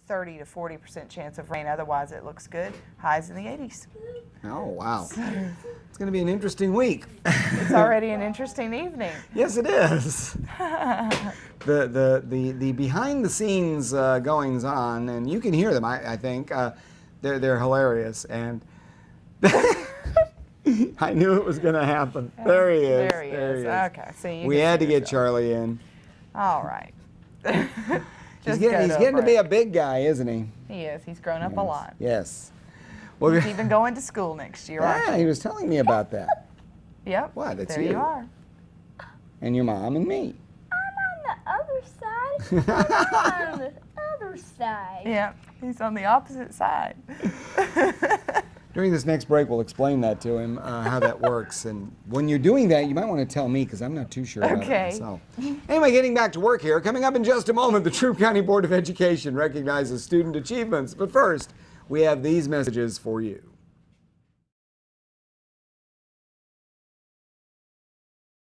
30 to 40% chance of rain. Otherwise, it looks good. Highs in the 80s. Oh, wow. It's going to be an interesting week. It's already an interesting evening. Yes, it is. The behind the scenes goings on, and you can hear them, I think. They're hilarious. And I knew it was going to happen. There he is. There he is. Okay. So you we can had see to get yourself. Charlie in. All right. He's getting to be a big guy, isn't he? He is. He's grown up a lot. Yes. Well, He's even going to school next year, aren't yeah, you? he was telling me about that. Yep. What? It's there you are. And your mom and me. I'm on the other side. I'm on the other side. Yep. He's on the opposite side. During this next break, we'll explain that to him, how that works. And when you're doing that, you might want to tell me, because I'm not too sure about it myself. Anyway, getting back to work here. Coming up in just a moment, the Troup County Board of Education recognizes student achievements. But first, we have these messages for you.